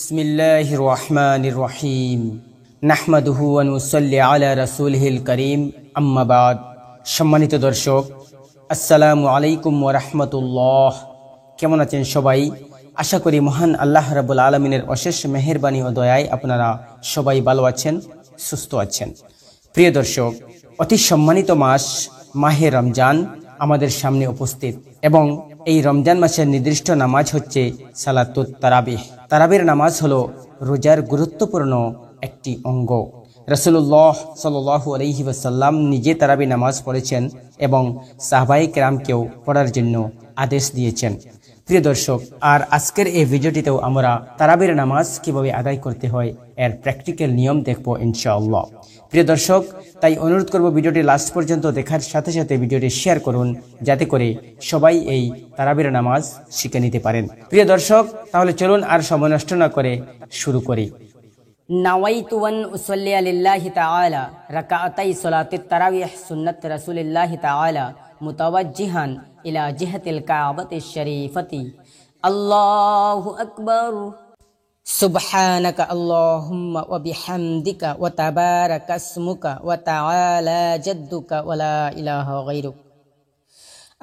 বিসমিল্লাহির রহমানির রহিম নাহমাদুহু ওয়া নুসাল্লি আলা রাসূলিহিল কারীম আম্মা বাদ। সম্মানিত দর্শক, আসসালামু আলাইকুম ওয়া রাহমাতুল্লাহ। কেমন আছেন সবাই? আশা করি মহান আল্লাহ রাব্বুল আলামিনের অশেষ মেহেরবানি ও দয়ায় আপনারা সবাই ভালো আছেন, সুস্থ আছেন। প্রিয় দর্শক, অতি সম্মানিত মাস মাহে রমজান আমাদের সামনে উপস্থিত এবং এই রমজান মাসের নির্দিষ্ট নামাজ হচ্ছে সালাতুত তারাবিহ। তারাবির নামাজ হলো রোজার গুরুত্বপূর্ণ একটি অঙ্গ। রাসূলুল্লাহ সাল্লাল্লাহু আলাইহি ওয়াসাল্লাম নিজে তারাবি নামাজ পড়েছেন এবং সাহাবায়ে কেরামকেও পড়ার জন্য আদেশ দিয়েছেন। প্রিয় দর্শক, আর আজকের এই ভিডিওটিতেও আমরা তারাবির নামাজ কিভাবে আদায় করতে হয় এর প্র্যাকটিক্যাল নিয়ম দেখব ইনশাআল্লাহ। প্রিয় দর্শক, তাই অনুরোধ করব ভিডিওটি লাস্ট পর্যন্ত দেখার সাথে সাথে ভিডিওটি শেয়ার করুন, যাতে করে সবাই এই তারাবির নামাজ শিখে নিতে পারেন। প্রিয় দর্শক, তাহলে চলুন আর সময় নষ্ট না করে শুরু করি। নাওয়াইতু আন উসাল্লি লিল্লাহি তাআলা রাকাতাই সালাতিত তারাবিহ সুন্নাত রাসূলিল্লাহি তাআলা মুতাওয়াজ্জিহান ইলা জিহাতিল কাবাতিশ শরীফাতি। আল্লাহু আকবার। সুবহানাকা আল্লাহুম্মা ওয়া বিহামদিকা ওয়া তাবারাকা ইসমুকা ওয়া তাআলা জাদ্দুকা ওয়া লা ইলাহা গায়রুক।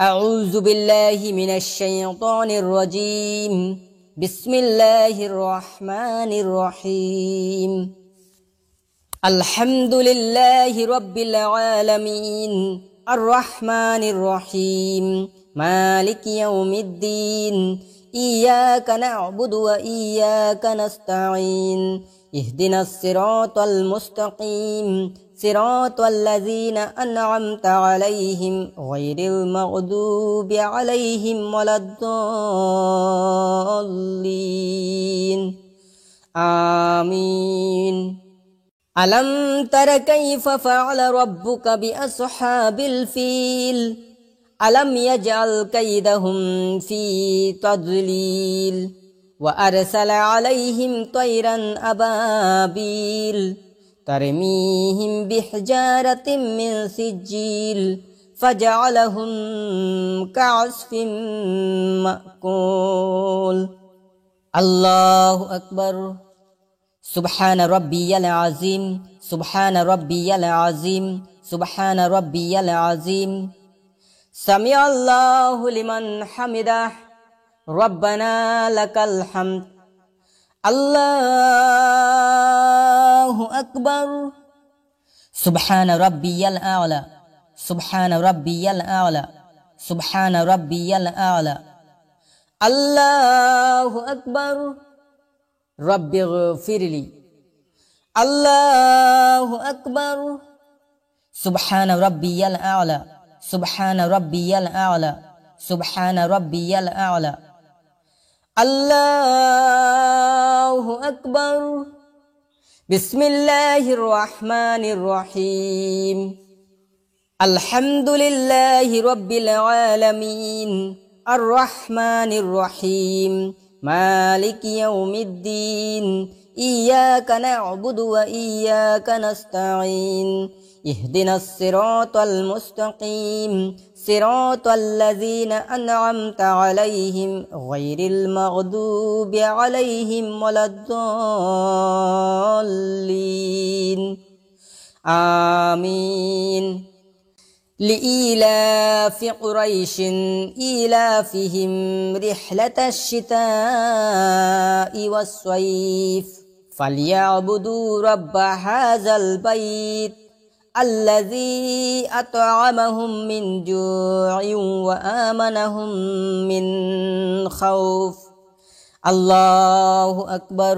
আউযু বিল্লাহি মিনাশ শাইতানির রাজীম। বিসমিল্লাহির রহমানির রহিম। আলহামদুলিল্লাহি রাব্বিল আলামিন আর রহমানির রহিম মালিকি ইয়াউমিদ্দিন। ইয়্যাকা না'বুদু ওয়া ইয়্যাকা নাস্তাঈন। ইহদিনাস সিরাতাল মুস্তাকিম সিরাতাল লাযীনা আন'আমতা আলাইহিম গায়রিল মাগদুবি আলাইহিম ওয়ালাদ-দাল্লিন। আমিন। আলম তারা কাইফা ফাআলা রাব্বুকা বিআসহাবিল ফিল। আলম ইয়াজআল কাইদাহুম ফি তাদলিল ওয়া আরসালা আলাইহিম তায়রান আবাবিল তারমিহিম বিহিজারাতিম মিন সিজিল ফাজআলাহুম কা'আসফিম মা'কুল। আল্লাহু আকবার। সুবহানা রাব্বিয়াল আযীম সুবহানা রাব্বিয়াল আযীম সুবহানা রাব্বিয়াল আযীম। সামিআল্লাহু লিমান হামিদাহ। রব্বানা লাকাল হামদ। আল্লাহু আকবার। সুবহানা রাব্বিয়াল আ'লা সুবহানা রাব্বিয়াল আ'লা সুবহানা রাব্বিয়াল আ'লা। আল্লাহু আকবার। রব্বিগফিরলি। আল্লাহু আকবার। সুবহানা রাব্বিয়াল আ'লা সুবহানা রাব্বিয়াল আ'লা সুবহানা রাব্বিয়াল আ'লা। আল্লাহু আকবার। বিসমিল্লাহির রহমানির রহিম। আলহামদুলিল্লাহি রাব্বিল আলামিন আর রহমানির রহিম মালিকি ইয়াউমিদ্দিন। ইয়্যাকা না'বুদু ওয়া ইয়্যাকা নাস্তাঈন। ইহদিনাস সিরাতাল মুস্তাকিম সিরাতাল লাযীনা আন'আমতা আলাইহিম গায়রিল মাগদুবি আলাইহিম ওয়ালাদ-দাল্লিন। আমিন। لإيلاف قريش إيلافهم رحلة الشتاء والصيف فليعبدوا رب هذا البيت الذي أطعمهم من جوع وآمنهم من خوف. الله أكبر.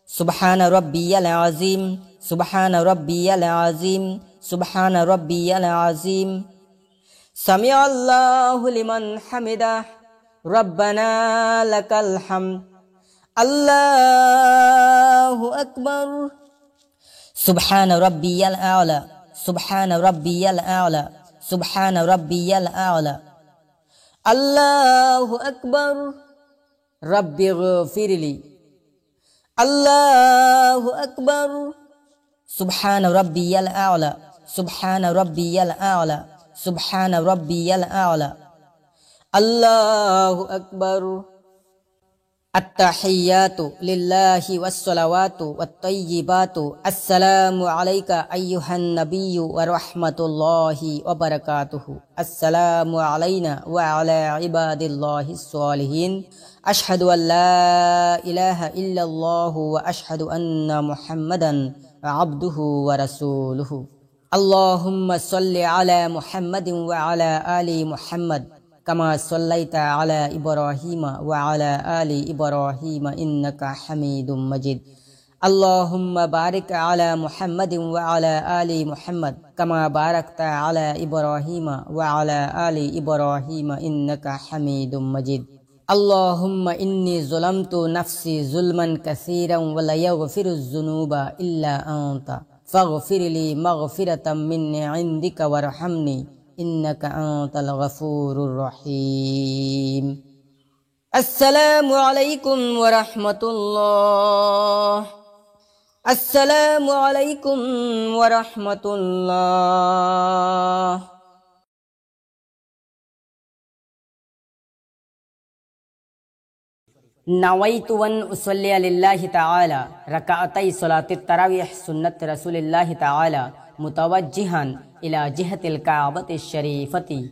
سبحان ربي العظيم سبحان ربي العظيم সুবহানা রাব্বিয়াল আযীম। সামিআল্লাহু লিমান হামিদাহ। রব্বানা লাকাল হামদ। আল্লাহু আকবার। সুবহানা রাব্বিয়াল আ'লা সুবহানা রাব্বিয়াল আ'লা সুবহানা রাব্বিয়াল আ'লা। আল্লাহু আকবার। রব্বিগফিরলি। আল্লাহু আকবার। সুবহানা রাব্বিয়াল আ'লা সুবহানা রাব্বিয়াল আ'লা সুবহানা রাব্বিয়াল আ'লা। আল্লাহু আকবার। التحيات لله والصلوات والطيبات السلام عليك أيها النبي ورحمة الله وبركاته السلام علينا وعلى عباد الله الصالحين أشهد أن لا إله إلا الله وأشهد أن محمدا عبده ورسوله اللهم صل على محمد وعلى آل محمد كما صليت على إبراهيم وعلى آل إبراهيم إنك حميد مجيد اللهم بارك على محمد وعلى آل محمد كما باركت على إبراهيم وعلى آل إبراهيم إنك حميد مجيد اللهم إني ظلمت نفسي ظلما كثيرا ولا يغفر الذنوب إلا أنت فاغفر لي مغفرة من عندك وارحمني إنك أنت الغفور الرحيم السلام عليكم ورحمة الله السلام عليكم ورحمة الله نويت أن أصلي لله تعالى ركعتي صلاة التراويح سنة رسول الله تعالى متوجها إلى جهة الكعبة الشريفة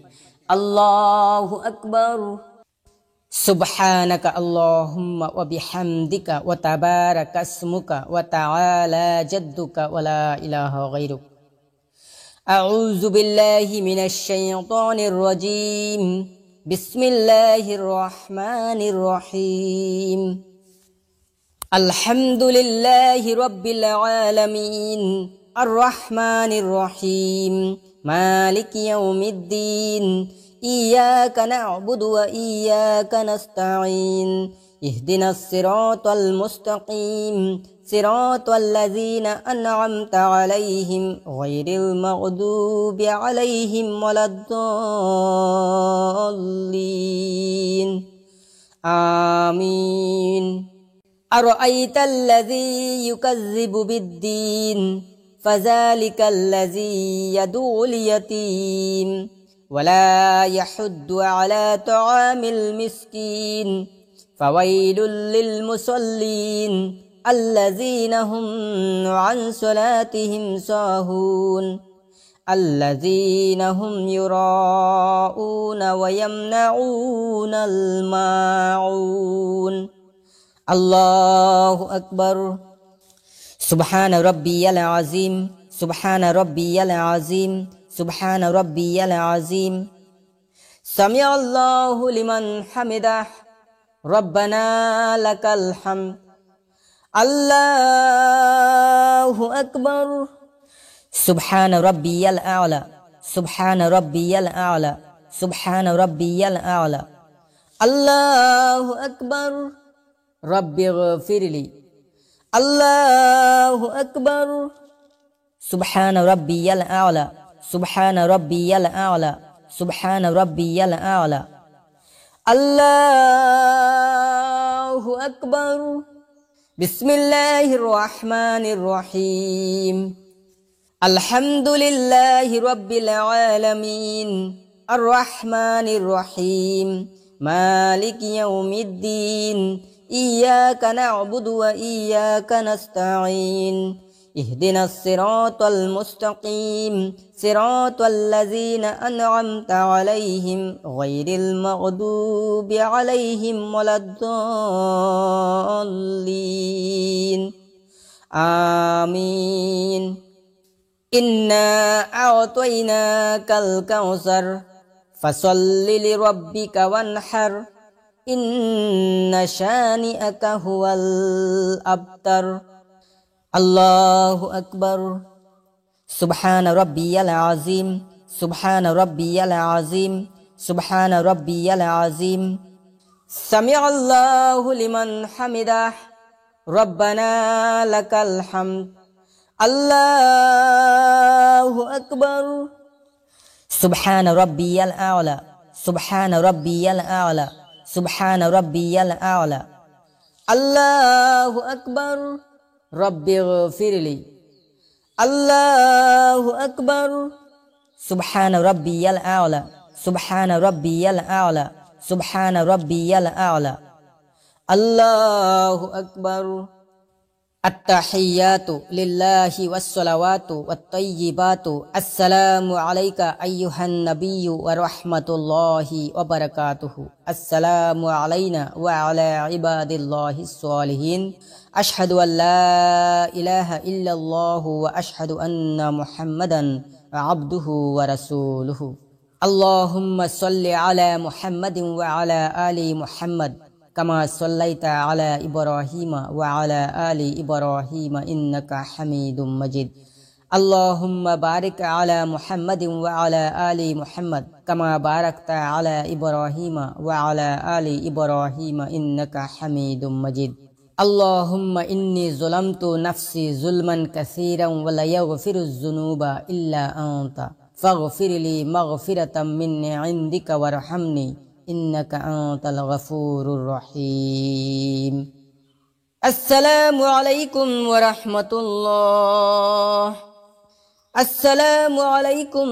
الله أكبر سبحانك اللهم وبحمدك وتبارك اسمك وتعالى جدك ولا إله غيرك أعوذ بالله من الشيطان الرجيم بسم الله الرحمن الرحيم الحمد لله رب العالمين الرحمن الرحيم مالك يوم الدين إياك نعبد وإياك نستعين اهدنا الصراط المستقيم صراط الذين أنعمت عليهم غير المغضوب عليهم ولا الضالين آمين أرأيت الذي يكذب بالدين فذلك الذي يدعو اليتيم ولا يحض على طعام المسكين فويل للمصلين الذين هم عن صلاتهم ساهون الذين هم يراءون ويمنعون الماعون الله أكبر سبحان ربي العظيم سبحان ربي العظيم سبحان ربي العظيم سمع الله لمن حمده ربنا لك الحمد الله أكبر سبحان ربي الأعلى سبحان ربي الأعلى سبحان ربي الأعلى الله أكبر رب اغفر لي الله أكبر سبحان ربي الأعلى سبحان ربي الأعلى سبحان ربي الأعلى الله أكبر بسم الله الرحمن الرحيم الحمد لله رب العالمين الرحمن الرحيم مالك يوم الدين إياك نعبد وإياك نستعين اهدنا الصراط المستقيم صراط الذين أنعمت عليهم غير المغضوب عليهم ولا الضالين آمين إنا أعطيناك الكوثر فصل لربك وانحر إن شانئك هو الأبتر الله أكبر سبحان ربي العظيم سبحان ربي العظيم سبحان ربي العظيم سمع الله لمن حمده ربنا لك الحمد الله أكبر سبحان ربي الأعلى سبحان ربي الأعلى سبحان ربي الأعلى الله أكبر رب اغفر لي الله أكبر سبحان ربي الأعلى سبحان ربي الأعلى سبحان ربي الأعلى अल्लाहु अकबर। अत्तहिय्यातु लिल्लाहि वस्सलावातु वत्तय्यिबातु अस्सलामु अलैका अय्युहन नबिय्यु व रहमतुल्लाहि व बरकातुहु। अस्सलामु अलैना व अला इबादिल्लाहिस सालिहीन। अशहदु अल्ला इलाहा इल्लल्लाहु व अशहदु अन्ना मुहम्मदन अब्दुहु व रसूलुहु। अल्लाहुम्मा सल्लि अला मुहम्मदिन व अला आलि मुहम्मद कमा सल्लैता अला इब्राहीम व अला आलि इब्राहीम इन्नका हमीदुम मजीद। अल्लाहुम्मा बारिक अला मुहम्मदिन व अला आलि मुहम्मद कमा बारकता अला इब्राहीम व अला आलि इब्राहीम इन्नका हमीदुम मजीद। अल्लाहुम्मा इन्नी ज़लमतु नफ्सी ज़ुल्मन कसीरन व ला यग़फिरुज़ ज़ुनूबा इल्ला अंता फ़ग़फ़िरली मग़फ़िरतम मिन्नी इंदिका वरहमनी इन्नका अंतल गफ़ूरुर रहीम। अस्सलामु अलैकुम व रहमतुल्लाह। अस्सलामु अलैकुम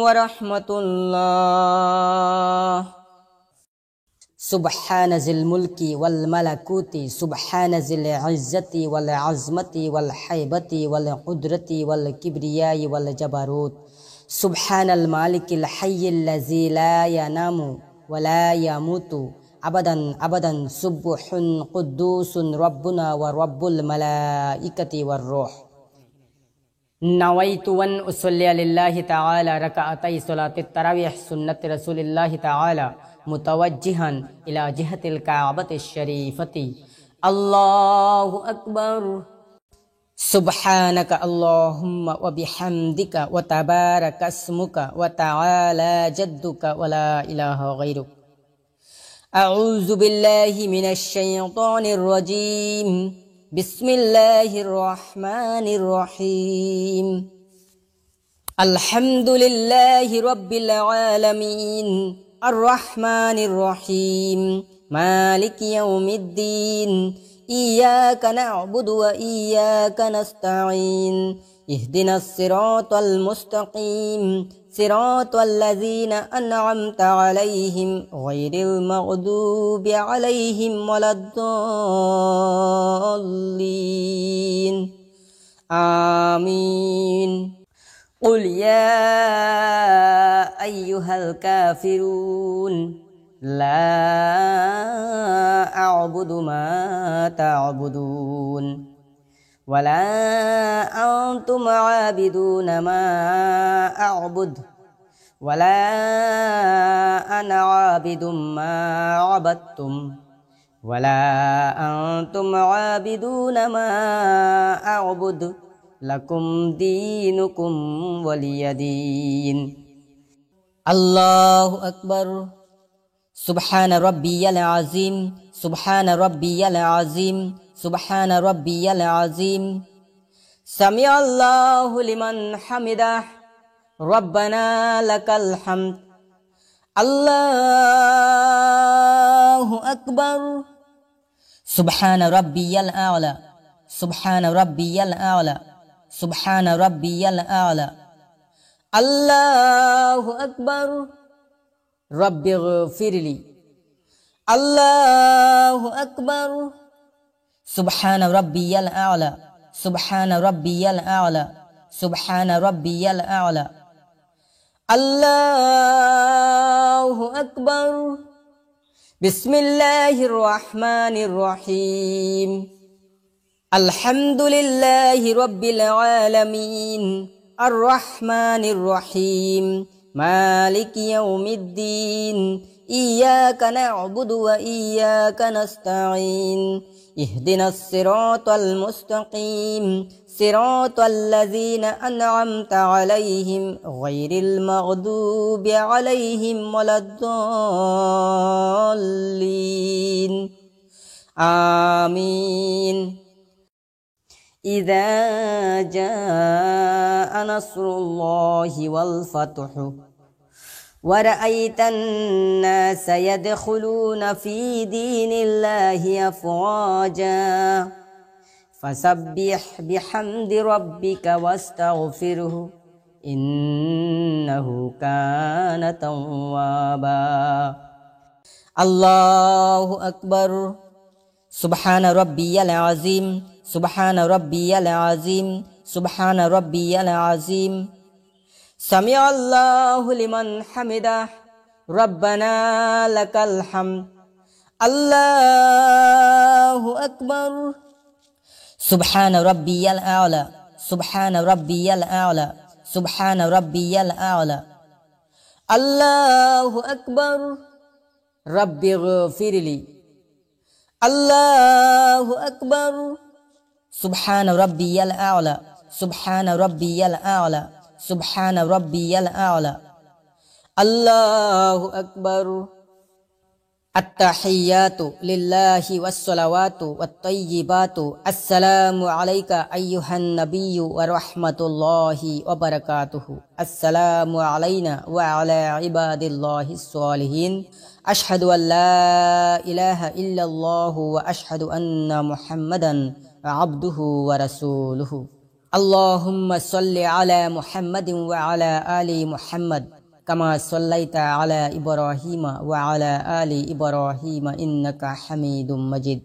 व रहमतुल्लाह। सुब्हान ज़िल मुल्की वल मलकूती सुब्हान ज़िल इज़्ज़ती वल अज़मती वल हैबती वल कुदरती वल किब्रियाई वल जबरूत। सुब्हानल मालिकिल हय्यिल लज़ी ला यनामु वला यमूतु अबदन अबदन सुब्हुन कुद्दूसुन रब्बुना व रब्बुल मलाइकति वर्रूह। नवैतु अन उसल्लिया लिल्लाहि तआला रकअतै सलातित तरावीह सुन्नत रसूलिल्लाहि तआला मुतवज्जिहन इला जिहतिल काबतिश शरीफति। अल्लाहु अकबर। सुब्हानका अल्लाहुम्मा व बिहम्दिका व तबारका अस्मुका व तआला जद्दुका व ला इलाहा गैरुक। अऊज़ु बिल्लाहि मिनश शैतानिर रजीम। बिस्मिल्लाहिर रहमानिर रहीम। अल्हम्दुलिल्लाहि रब्बिल आलमीन अर्रहमानिर रहीम मालिकि यौमिद्दीन इय्याका नअबुदु व इय्याका नस्तईन इहदिनस सिरातल मुस्तकीम सिरातल लज़ीना अनअमता अलैहिम गैरिल मग़दूबि अलैहिम वलद्दाल्लीन आमीन। क़ुल या अय्युहल काफ़िरून ला अअबुदु मा तअबुदून वला अंतुम आबिदून मा अअबुद वला अना आबिदुम मा अबदतुम वला अंतुम आबिदून मा अअबुद लकुम दीनुकुम वलिय दीन। अल्लाहु अकबर। सुब्हान रब्बियल अज़ीम सुब्हान रब्बियल अज़ीम सुब्हान रब्बियल अज़ीम। समिअल्लाहु लिमन हमिदह रब्बना लकल हम्द। अल्लाहु अकबर। सुब्हान रब्बियल आला सुब्हान रब्बियल आला सुब्हान रब्बियल आला। अल्लाहु अकबर। रब्बिग़फिरली। अल्लाहु अकबर। सुब्हान रब्बियल आला सुब्हान रब्बियल आला सुब्हान रब्बियल आला। अल्लाहु अकबर। बिस्मिल्लाहिर रहमानिर रहीम। अल्हम्दुलिल्लाहि रब्बिल आलमीन अर्रहमानिर रहीम मालिकि यौमिद्दीन इय्याका नअबुदु व इय्याका नस्तईन इहदिनस सिरातल मुस्तकीम सिरातल लज़ीना अनअमता अलैहिम गैरिल मग़दूबि अलैहिम वलद्दाल्लीन आमीन। इज़ा जाअ नस्रुल्लाहि वल फ़त्हु वरअयतन नास यदखुलून फ़ी दीनिल्लाहि अफ़वाजा फसब्बिह बिहम्दि रब्बिका वस्तग़फिरहु इन्नहु कान तव्वाबा। अल्लाहु अकबर। সুবহান রাব্বিয়াল আযীম, সুবহান রাব্বিয়াল আযীম, সুবহান রাব্বিয়াল আযীম। সামিআল্লাহু লিমান হামিদাহ, রব্বানা লাকাল হামদ, আল্লাহু আকবার। সুবহান রাব্বিয়াল আ'লা, সুবহান রাব্বিয়াল আ'লা, সুবহান রাব্বিয়াল আ'লা, আল্লাহু আকবার। রব্বিগফিরলি, আল্লাহু আকবার। সুবহান রাব্বিয়াল আ'লা, সুবহান রাব্বিয়াল আ'লা, সুবহান রাব্বিয়াল আ'লা, আল্লাহু আকবার। আত্তাহিয়াতু লিল্লাহি ওয়াসসালাওয়াতু ওয়াত-তাইয়্যিবাতু, আসসালামু আলাইকা আইয়ুহান নাবিয়্যু ওয়া রাহমাতুল্লাহি ওয়া বারাকাতুহু। আসসালামু আলাইনা ওয়া আলা ইবাদিল্লাহিস সালিহিন। আশহাদু আল্লা ইলাহা ইল্লাল্লাহু ওয়া আশহাদু আন্না মুহাম্মাদান আবদুহু ওয়া রাসূলুহু। আল্লাহুম্মা সাল্লি আলা মুহাম্মাদিন ওয়া আলা আলি মুহাম্মাদ কামা সাল্লাইতা আলা ইব্রাহিমা ওয়া আলা আলি ইব্রাহিমা ইন্নাকা হামিদুম মাজিদ।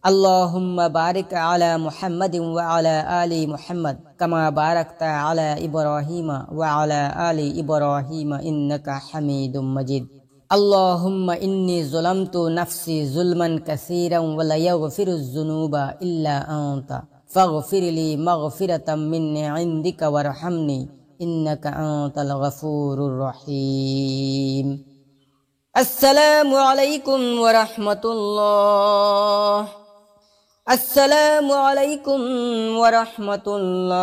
আল্লাহুম্মা বারিক আলা মুহাম্মাদিন ওয়া আলা আলি মুহাম্মাদ কামা বারাকতা আলা ইব্রাহিমা ওয়া আলা আলি ইব্রাহিমা ইন্নাকা হামিদুম মাজিদ। আল্লাহুম্মা ইন্নী যালামতু নাফসি যুলমান কাসীরান ওয়া লা ইয়াগফিরুয যুনুবা ইল্লা আনতা ফাগফিরলি মাগফিরাতাম মিন ইনদিকা ওয়ারহামনি ইন্নাকা আনতাল গফুরুর রহিম। আসসালামু আলাইকুম ওয়া রাহমাতুল্লাহ, আসসালামু আলাইকুম ওয়া রাহমাতুল্লাহ।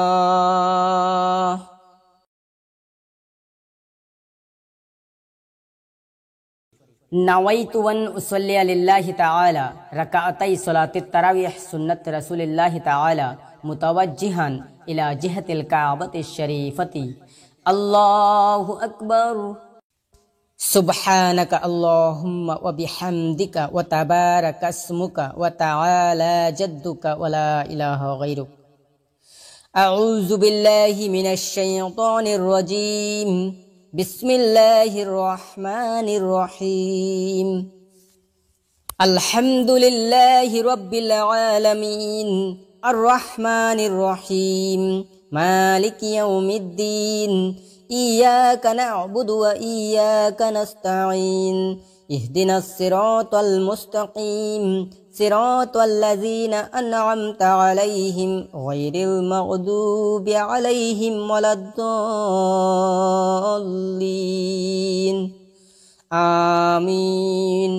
নাওয়াইতু আন উসাল্লি লিল্লাহি তাআলা রাকাআতাই সালাতিত তারাবিহ সুন্নাত রাসূলিল্লাহি তাআলা মুতাওয়াজ্জিহান ইলা জিহাতিল কাবাতিশ শরীফাতি। আল্লাহু আকবার। সুবহানাকা আল্লাহুম্মা ওয়া বিহামদিকা ওয়া তাবারাকা ইসমুকা ওয়া তাআলা জাদ্দুকা ওয়া লা ইলাহা গায়রুক। আউযু বিল্লাহি মিনাশ শাইতানির রাজীম। বিসমিল্লাহির রহমানির রহিম। আলহামদুলিল্লাহি রাব্বিল আলামিন, আর রহমানির রহিম, মালিকি ইয়াউমিদ্দিন। ইয়াকা না'বুদু ওয়া ইয়াকা নাস্তাঈন। ইহদিনাস সিরাতাল মুস্তাকিম, সিরাতাল লাযীনা আন'আমতা আলাইহিম গায়রিল মাগদুবি আলাইহিম ওয়ালাদ-দাল্লিন। আমিন।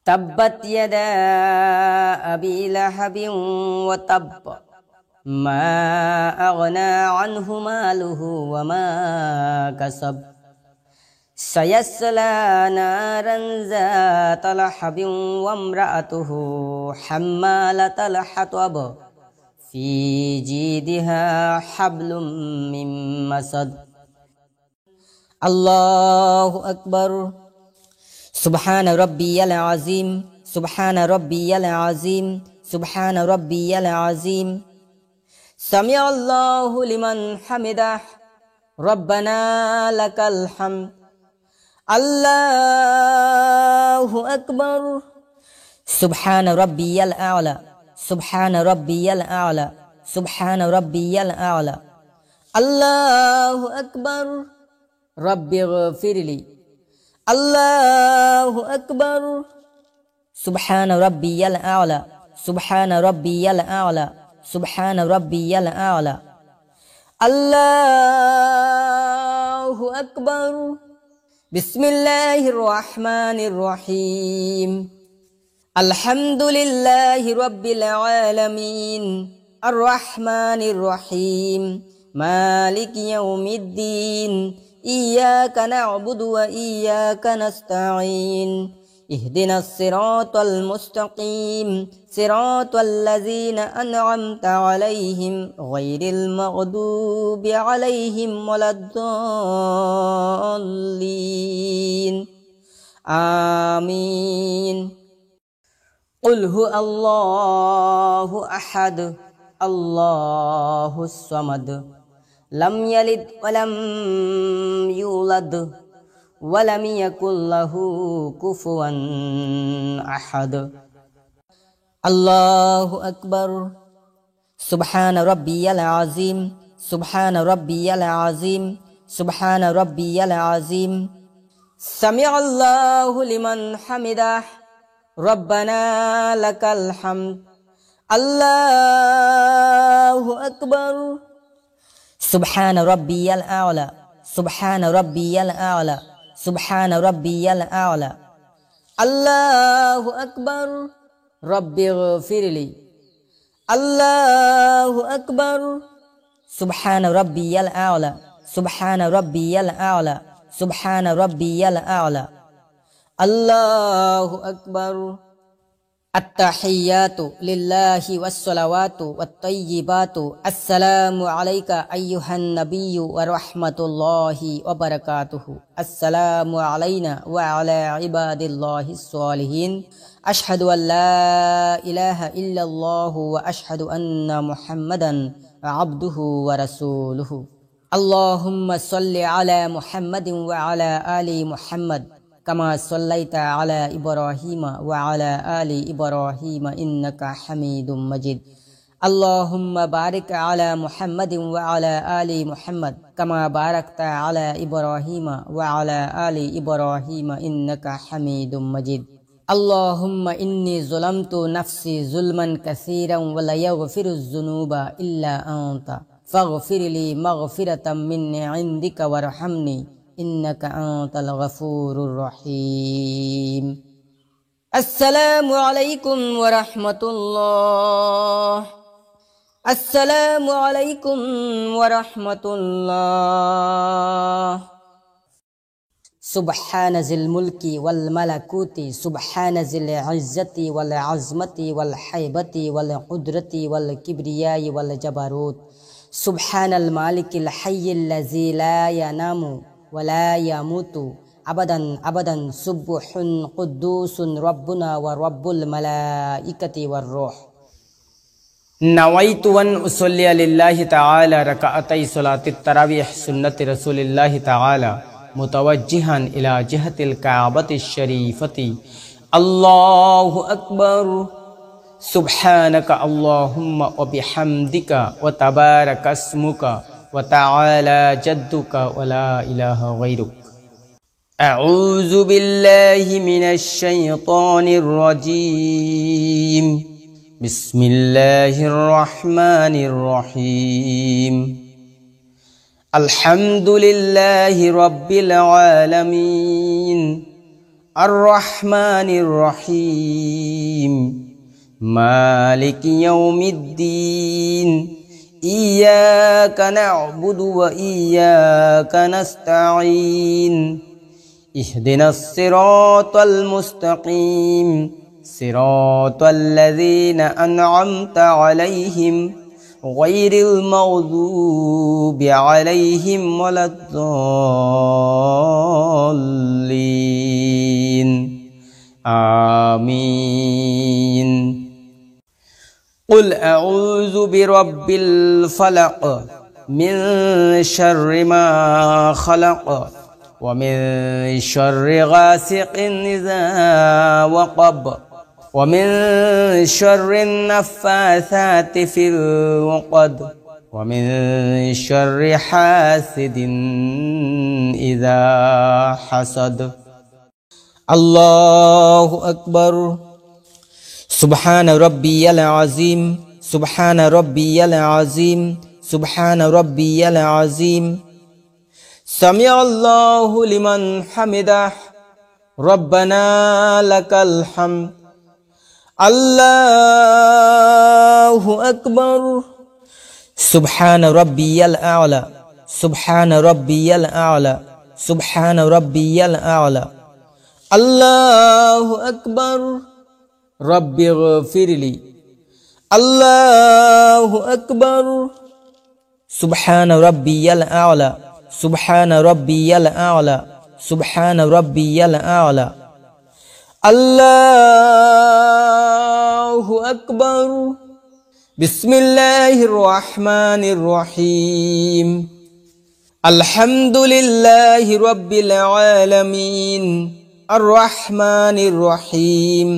তাব্বাত ইয়াদা আবি লাহাবিন ওয়া তাব্ব, মা আগনা আনহু মালুহু ওয়া মা কাসাব, সায়াসলা নারান যাতা লাহাবিন ওয়া ইমরাআতুহু হাম্মালাতাল হাতাব, ফি জিদিহা হাবলুম মিন মাসাদ। আল্লাহু আকবার। সুবহান রাব্বিয়াল আযীম, সুবহান রাব্বিয়াল আযীম, সুবহান রাব্বিয়াল আযীম। সামিআল্লাহু লিমান হামিদাহ, রব্বানা লাকাল হামদ, আল্লাহু আকবার। সুবহান রাব্বিয়াল আ'লা, সুবহান রাব্বিয়াল আ'লা, সুবহান রাব্বিয়াল আ'লা, আল্লাহু আকবার। রব্বিগফিরলি, আল্লাহু আকবার। সুবহান রাব্বিয়াল আ'লা, সুবহান রাব্বিয়াল আ'লা, সুবহান রাব্বিয়াল আ'লা, আল্লাহু আকবার। বিসমিল্লাহির রহমানির রহিম। আলহামদুলিল্লাহি রাব্বিল আলামিন, আর রহমানির রহিম, মালিকি ইয়াউমিদ্দিন। ইয়াকা না'বুদু ওয়া ইয়াকা নাস্তাঈন। ইহদিনাস সিরাতাল মুস্তাকিম, সিরাতাল লাযীনা আন'আমতা আলাইহিম গায়রিল মাগদুবি আলাইহিম ওয়ালাদ-দাল্লিন। আমিন। কুল হুয়াল্লাহু আহাদ, আল্লাহুস সামাদ, লাম ইয়ালিদ ওয়া লাম ইউলাদ ওয়া লাম ইয়াকুল লাহু কুফুয়ান আহাদ। আল্লাহু আকবার। সুবহানা রাব্বিয়াল আযীম, সুবহানা রাব্বিয়াল আযীম, সুবহানা রাব্বিয়াল আযীম। সামিআল্লাহু লিমান হামিদাহ, রব্বানা লাকাল হামদ। আল্লাহু আকবার। সুবহানা রাব্বিয়াল আ'লা, সুবহানা রাব্বিয়াল আ'লা, সুবহানা রাব্বিয়াল আ'লা। আল্লাহু আকবার। রব্বিগফিরলি। আল্লাহু আকবার। সুবহানা রাব্বিয়াল আ'লা, সুবহানা রাব্বিয়াল আ'লা, সুবহানা রাব্বিয়াল আ'লা। আল্লাহু আকবার। আত্তাহিয়াতু লিল্লাহি ওয়াসসালাওয়াতু ওয়াত-তাইয়্যিবাতু আসসালামু আলাইকা আইয়ুহান নাবিয়্যু ওয়া রাহমাতুল্লাহি ওয়া বারাকাতুহু। আসসালামু আলাইনা ওয়া আলা ইবাদিল্লাহিস সালিহিন। আশহাদু আল্লা ইলাহা ইল্লাল্লাহু ওয়া আশহাদু আন্না মুহাম্মাদান আবদুহু ওয়া রাসূলুহু। আল্লাহুম্মা সাল্লি আলা মুহাম্মাদিন ওয়া আলা আলি মুহাম্মাদ কামা সাল্লাইতা আলা ইব্রাহিমা ওয়া আলা আলি ইব্রাহিমা ইন্নাকা হামিদুম মাজিদ। আল্লাহুম্মা বারিক আলা মুহাম্মাদিন ওয়া আলা আলি মুহাম্মাদ কামা বারাকতা আলা ইব্রাহিমা ওয়া আলা আলি ইব্রাহিমা ইন্নাকা হামিদুম মাজিদ। আল্লাহুম্মা ইন্নী যালামতু নাফসি যুলমান কাসীরান ওয়া লা ইয়াগফিরুয যুনুবা ইল্লা আনতা ফাগফিরলি মাগফিরাতাম মিন ইনদিকা ওয়ারহামনি ইন্নাকা আনতাল গফুরুর রহিম। আসসালামু আলাইকুম ওয়া রাহমাতুল্লাহ। আসসালামু আলাইকুম ওয়া রাহমাতুল্লাহ। সুবহানা জিল মুলকি ওয়াল মালাকুতি, সুবহানা জিল ইজ্জতি ওয়াল আজমতি ওয়াল হাইবাতি ওয়াল কুদরতি ওয়াল কিবরিয়াই ওয়াল জাবারুত। সুবহানাল মালিকিল হাইয়িল লাযী লা ইয়ানামু ওয়া লা ইয়ামুতু আবাদান আবাদান। সুবহুন কুদ্দুসুন রব্বুনা ওয়া রব্বুল মালাইকাতি ওয়ার রূহ। নাওয়াইতু আন উসাল্লি লিল্লাহি তাআলা রাকাআতাই সালাতিত তারাবিহ সুন্নতি রাসূলিল্লাহি তাআলা মুতাওয়াজ্জিহান ইলা জিহাতিল কাবাতিশ শরীফতি। আল্লাহু আকবার। সুবহানাকা আল্লাহুম্মা ওয়া বিহামদিকা ওয়া তাবারাকা ইসমুকা ওয়া তাআলা জাদ্দুকা ওয়া লা ইলাহা গায়রুক। আউযু বিল্লাহি মিনাশ শাইতানির রাজীম। বিসমিল্লাহির রহমানির রহিম। আলহামদুলিল্লাহি রাব্বিল আলামিন আর রহমানির রহিম মালিকি ইয়াউমিদ্দিন। ইয়্যাকা না'বুদু ওয়া ইয়্যাকা নাস্তাঈন। ইহদিনাস সিরাতাল মুস্তাকিম সিরাতাল লাযীনা আন'আমতা আলাইহিম গায়রিল মাগযুবি আলাইহিম ওয়ালাদ-দাল্লিন। আমিন। قل أعوذ برب الفلق من شر ما خلق ومن شر غاسق إذا وقب ومن شر النفاثات في العقد ومن شر حاسد إذا حسد. الله أكبر. سبحان ربي العظيم، سبحان ربي العظيم، سبحان ربي العظيم. سمع الله لمن حمده، ربنا لك الحمد. الله أكبر. سبحان ربي الأعلى، سبحان ربي الأعلى، سبحان ربي الأعلى. الله أكبر. رب اغفر لي. الله أكبر. سبحان ربي الأعلى، سبحان ربي الأعلى، سبحان ربي الأعلى. الله أكبر. بسم الله الرحمن الرحيم. الحمد لله رب العالمين الرحمن الرحيم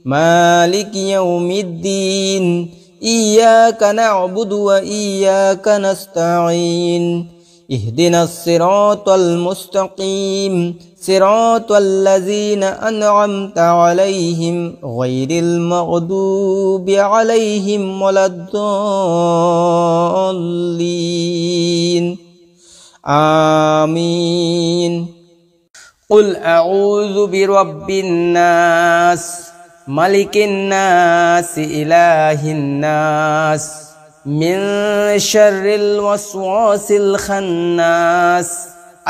مالك يوم الدين إياك نعبد وإياك نستعين اهدنا الصراط المستقيم صراط الذين أنعمت عليهم غير المغضوب عليهم ولا الضالين آمين قل أعوذ برب الناس ملك الناس إله الناس من شر الوسواس الخناس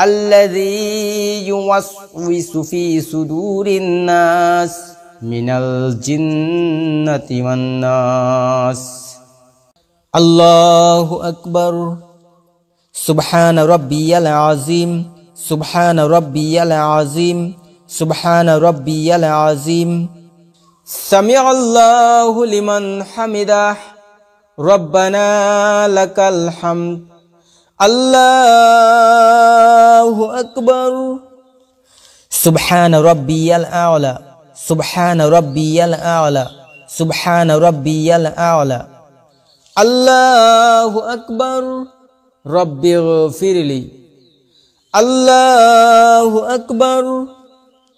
الذي يوسوس في صدور الناس من الجنة والناس الله أكبر سبحان ربي العظيم سبحان ربي العظيم سبحان ربي العظيم سمع الله لمن حمده ربنا لك الحمد الله أكبر سبحان ربي الأعلى سبحان ربي الأعلى سبحان ربي الأعلى الله أكبر رب اغفر لي الله أكبر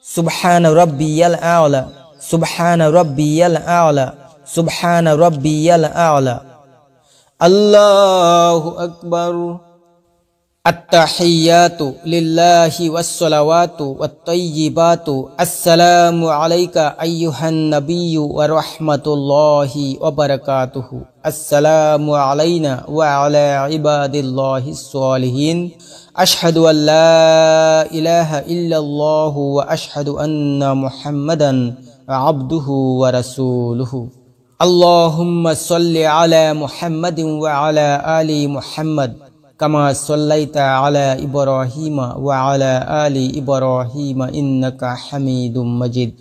سبحان ربي الأعلى سبحان ربي الأعلى سبحان ربي الأعلى الله أكبر التحيات لله والصلوات والطيبات السلام عليك أيها النبي ورحمة الله وبركاته السلام علينا وعلى عباد الله الصالحين أشهد أن لا إله إلا الله وأشهد أن محمدا عبده ورسوله اللهم صل على محمد وعلى آل محمد كما صليت على إبراهيم وعلى آل إبراهيم إنك حميد مجيد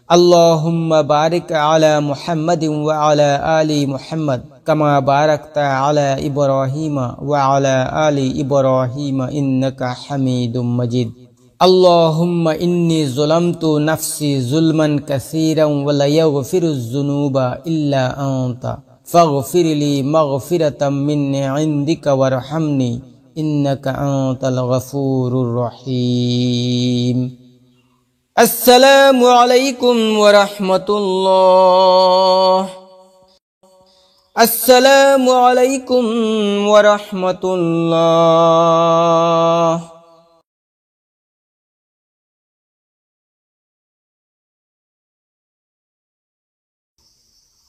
اللهم بارك على محمد وعلى آل محمد كما باركت على إبراهيم وعلى آل إبراهيم إنك حميد مجيد اللهم إني ظلمت نفسي ظلما كثيرا ولا يغفر الذنوب إلا أنت فاغفر لي مغفرة من عندك وارحمني إنك أنت الغفور الرحيم السلام عليكم ورحمة الله السلام عليكم ورحمة الله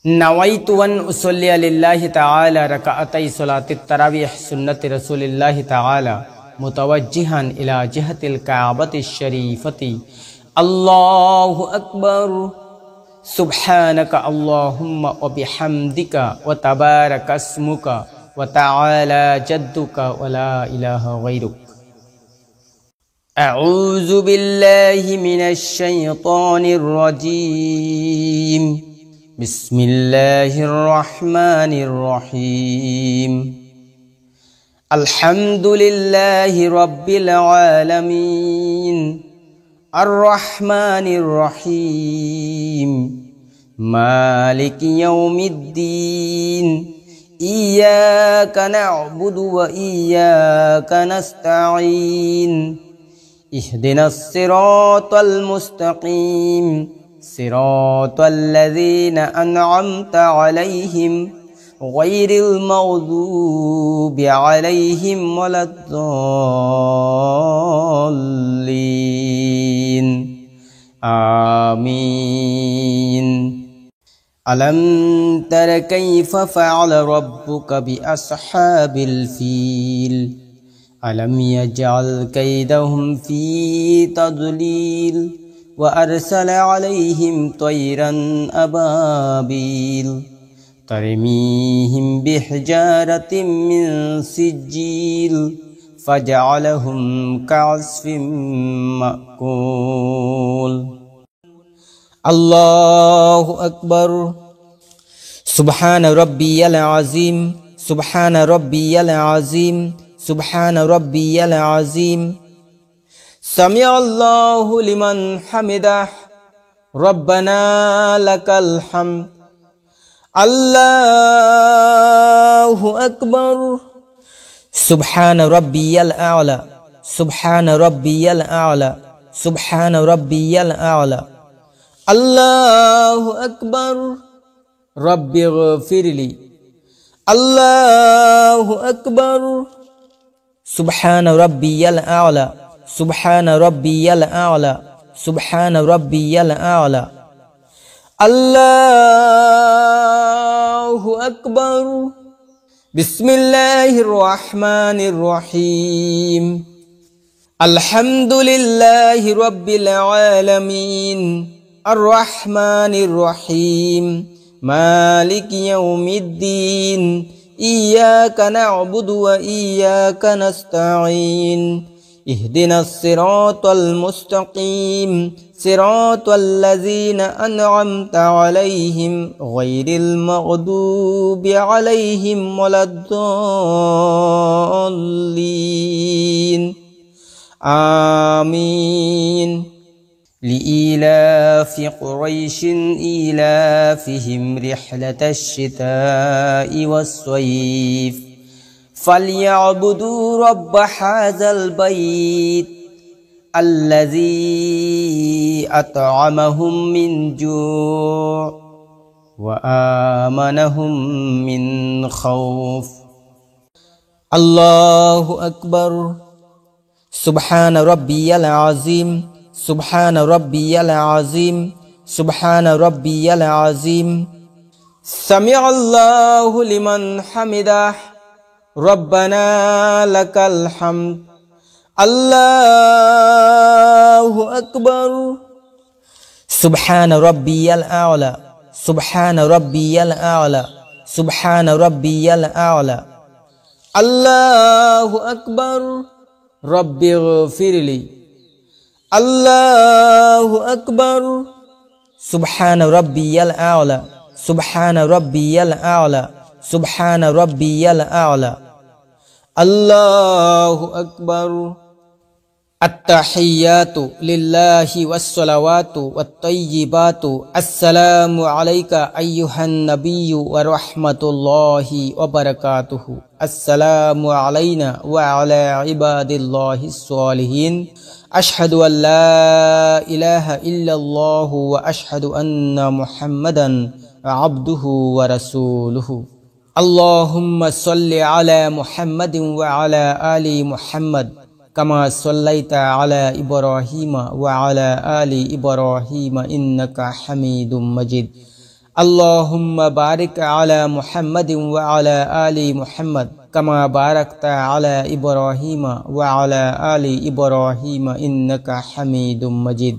नवैतु अन उसल्ली लिल्लाहि ताला रकाअतै सलाति तरावीह सुन्नत रसूलिल्लाह ताला मुतवज्जिहन इला जिहतिल काबति शरीफति अल्लाहु अकबर सुब्हानक अल्लाहुम्मा व बिहम्दिका व तबारक अस्मुका व तआला जद्दुका व ला इलाहा गैरुक अऊज़ु बिल्लाहि मिनश शैतानिर रजीम बिस्मिल्लाहिर रहमानिर रहीम अल्हम्दुलिल्लाहि रब्बिल आलमीन अर्रहमानिर रहीम मालिकि यौमिद्दीन इय्याका नअबुदु व इय्याका नस्तईन इहदिनस सिरातल मुस्तकीम सिरातल लज़ीना अनअमता अलैहिम गैरिल मग़दूबि अलैहिम वलद्दाल्लीन आमीन अलम तर कैफ फ़अल रब्बुका बिअस्हाबिल फ़ील अलम यजअल कैदहुम फ़ी तज़लील व अरसल अलैहिम तयरन अबाबील तरमीहिम बिहिजारतिम मिन सिज्जील फजअलहुम कअस्फिम मअकूल अल्लाहु अकबर सुब्हान रब्बियल अज़ीम सुब्हान रब्बियल अज़ीम सुब्हान रब्बियल अज़ीम समिअल्लाहु लिमन हमिदह ربنا لك الحمد الله أكبر سبحان ربي الأعلى سبحان ربي الأعلى سبحان ربي الأعلى الله أكبر رب اغفر لي الله أكبر سبحان ربي الأعلى سبحان ربي الأعلى سبحان ربي الأعلى الله أكبر بسم الله الرحمن الرحيم الحمد لله رب العالمين الرحمن الرحيم مالك يوم الدين إياك نعبد وإياك نستعين اهدنا الصراط المستقيم صراط الذين أنعمت عليهم غير المغضوب عليهم ولا الضالين آمين لإيلاف قريش إيلافهم رحلة الشتاء والصيف فليعبدوا رب هذا البيت الذي أطعمهم من جوع وآمنهم من خوف الله أكبر سبحان ربي العظيم سبحان ربي العظيم سبحان ربي العظيم سمع الله لمن حمده ربنا لك الحمد الله أكبر سبحان ربي الأعلى سبحان ربي الأعلى سبحان ربي الأعلى الله أكبر رب اغفر لي الله أكبر سبحان ربي الأعلى سبحان ربي الأعلى سبحان ربي الأعلى الله أكبر التحيات لله والصلوات والطيبات السلام عليك أيها النبي ورحمة الله وبركاته السلام علينا وعلى عباد الله الصالحين أشهد أن لا إله إلا الله وأشهد أن محمدا عبده ورسوله اللهم صل على محمد وعلى آل محمد كما صليت على إبراهيم وعلى آل إبراهيم إنك حميد مجيد اللهم بارك على محمد وعلى آل محمد كما باركت على إبراهيم وعلى آل إبراهيم إنك حميد مجيد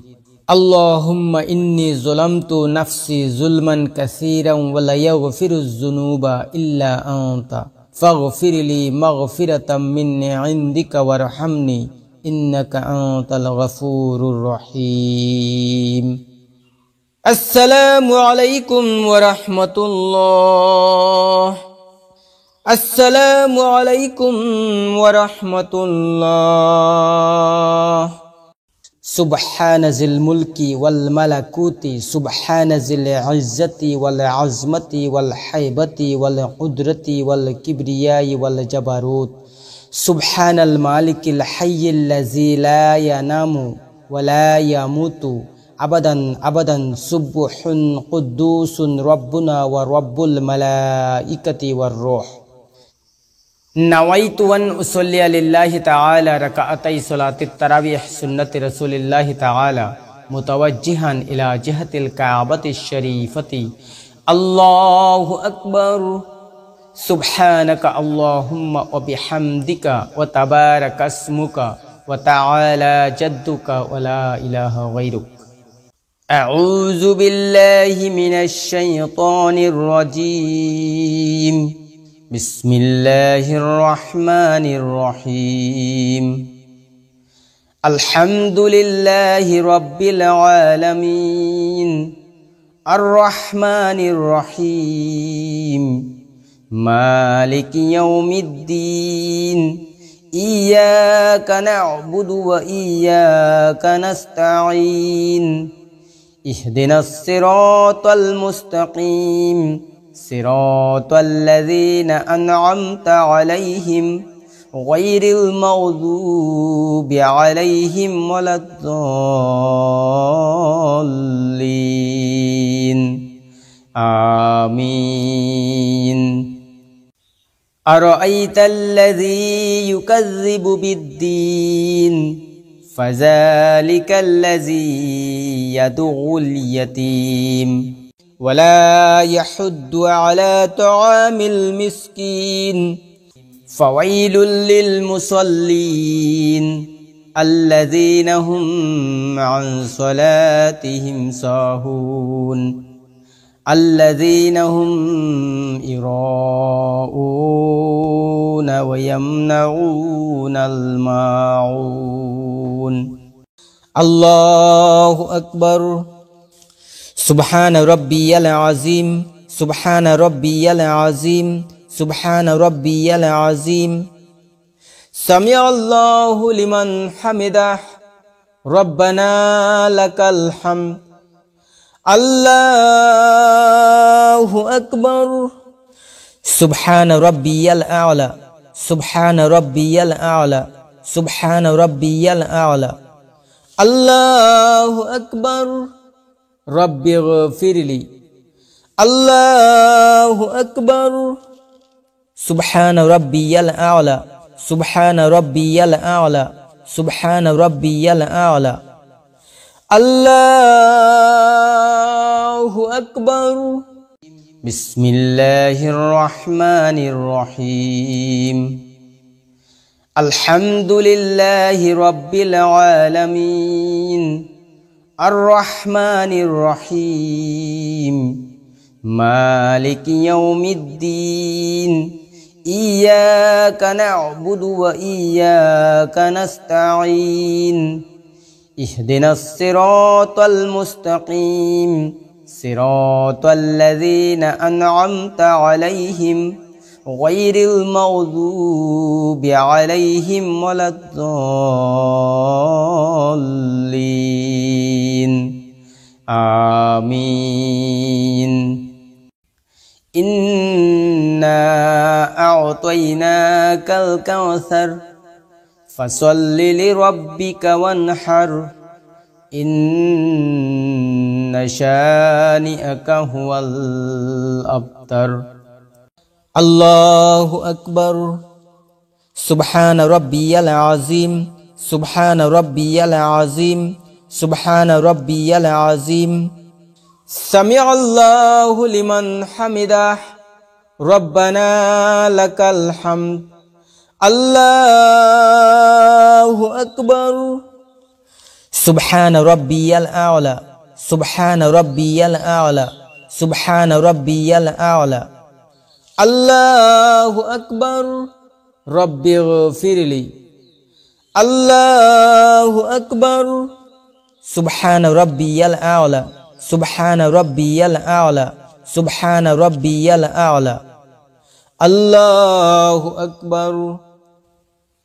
اللهم إني ظلمت نفسي ظلما كثيرا ولا يغفر الذنوب إلا أنت فاغفر لي مغفرة من عندك وارحمني إنك أنت الغفور الرحيم السلام عليكم ورحمة الله السلام عليكم ورحمة الله سبحان ذي الملك والملكوت سبحان ذي العزة والعظمة والحيبة والقدرة والكبرياء والجبروت سبحان المالك الحي الذي لا ينام ولا يموت أبدا أبدا سبح قدوس ربنا ورب الملائكة والروح نويت أن أصلي لله تعالى ركعتي صلاة التراويح سنة رسول الله تعالى متوجها إلى جهة الكعبة الشريفة الله أكبر سبحانك اللهم وبحمدك وتبارك اسمك وتعالى جدك ولا إله غيرك أعوذ بالله من الشيطان الرجيم بسم الله الرحمن الرحيم الحمد لله رب العالمين الرحمن الرحيم مالك يوم الدين إياك نعبد وإياك نستعين اهدنا الصراط المستقيم صراط الذين أنعمت عليهم غير المغضوب عليهم ولا الضالين آمين أرأيت الذي يكذب بالدين فذلك الذي يدعو اليتيم ولا يحض على طعام المسكين فويل للمصلين الذين هم عن صلاتهم ساهون الذين هم يراءون ويمنعون الماعون الله أكبر سبحان ربي العظيم سبحان ربي العظيم سبحان ربي العظيم سمع الله لمن حمده ربنا لك الحمد الله أكبر سبحان ربي الأعلى سبحان ربي الأعلى سبحان ربي الأعلى الله أكبر رب اغفر لي الله أكبر سبحان ربي الأعلى سبحان ربي الأعلى سبحان ربي الأعلى الله أكبر بسم الله الرحمن الرحيم الحمد لله رب العالمين الرحمن الرحيم مالك يوم الدين إياك نعبد وإياك نستعين اهدنا الصراط المستقيم صراط الذين أنعمت عليهم غير المغضوب عليهم ولا الضالين آمين إنا أعطيناك الكوثر فصل لربك وانحر إن شانئك هو الأبتر الله أكبر سبحان ربي العظيم سبحان ربي العظيم سبحان ربي العظيم سمع الله لمن حمده ربنا لك الحمد الله أكبر سبحان ربي الأعلى سبحان ربي الأعلى سبحان ربي الأعلى الله أكبر رب اغفر لي الله أكبر سبحان ربي الأعلى سبحان ربي الأعلى سبحان ربي الأعلى الله أكبر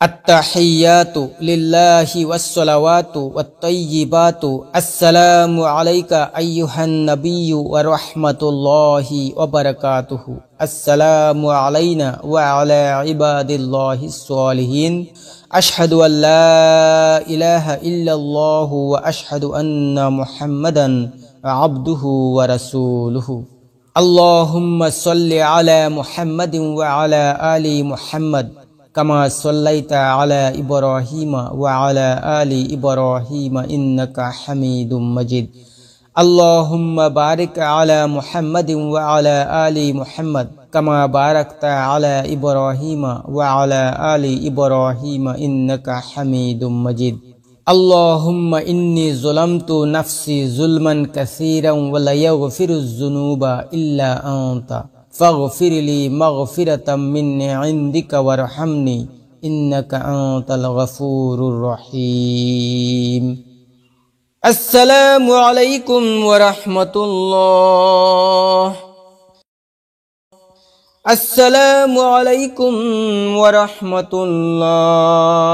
التحيات لله والصلوات والطيبات السلام عليك أيها النبي ورحمة الله وبركاته السلام علينا وعلى عباد الله الصالحين أشهد أن لا إله إلا الله وأشهد أن محمدا عبده ورسوله اللهم صل على محمد وعلى آل محمد كما صليت على إبراهيم وعلى آل إبراهيم إنك حميد مجيد اللهم بارك على محمد وعلى آل محمد كما باركت على إبراهيم وعلى آل إبراهيم إنك حميد مجيد اللهم إني ظلمت نفسي ظلما كثيرا ولا يغفر الذنوب إلا أنت فاغفر لي مغفرة من عندك وارحمني إنك أنت الغفور الرحيم السلام عليكم ورحمة الله السلام عليكم ورحمة الله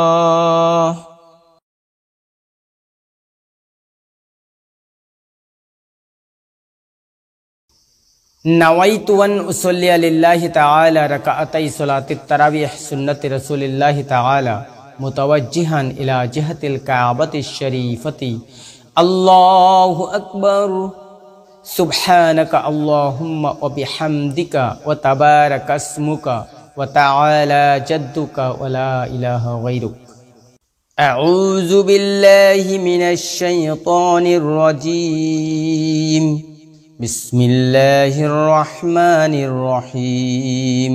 नवाइतु अन उसल्ली लिल्लाहि ताला रकाअतै सलातित तरावीह सुन्नत रसूलिल्लाहि ताला मुतवज्जिहन इला जिहतिल काबतिश शरीफति अल्लाहु अकबर सुब्हानका अल्लाहुम्मा व बिहम्दिका व तबारक अस्मुका व तआला जद्दुका व ला इलाहा गैरुक। अऊज़ु बिल्लाहि मिनश शैतानिर रजीम। बिस्मिल्लाहिर रहमानिर रहीम।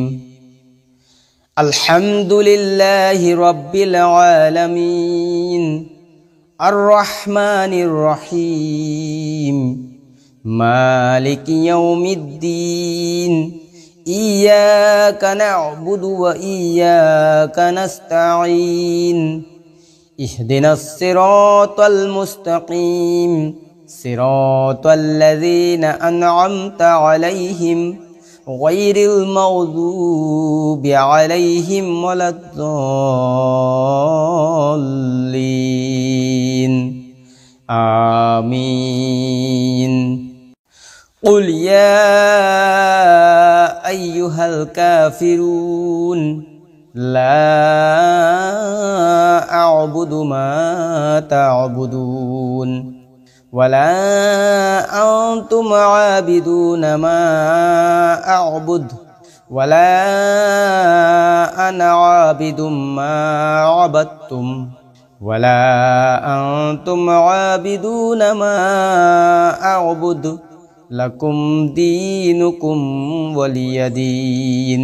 अल्हम्दुलिल्लाहि रब्बिल आलमीन अर्रहमानिर रहीम मालिकि यौमिद्दीन इय्याका नअबुदु व इय्याका नस्तईन इहदिनस सिरातल मुस्तकीम सिरातल लज़ीना अनअमता अलैहिम गैरिल मग़दूबि अलैहिम वलद्दॉल्लीन आमीन। क़ुल या अय्युहल काफ़िरून ला अअबुदु मा तअबुदून वला अंतुम आबिदून मा अअबुद वला अना आबिदुम मा अबदतुम वला अंतुम आबिदून मा अअबुद लकुम दीनुकुम वलिय दीन।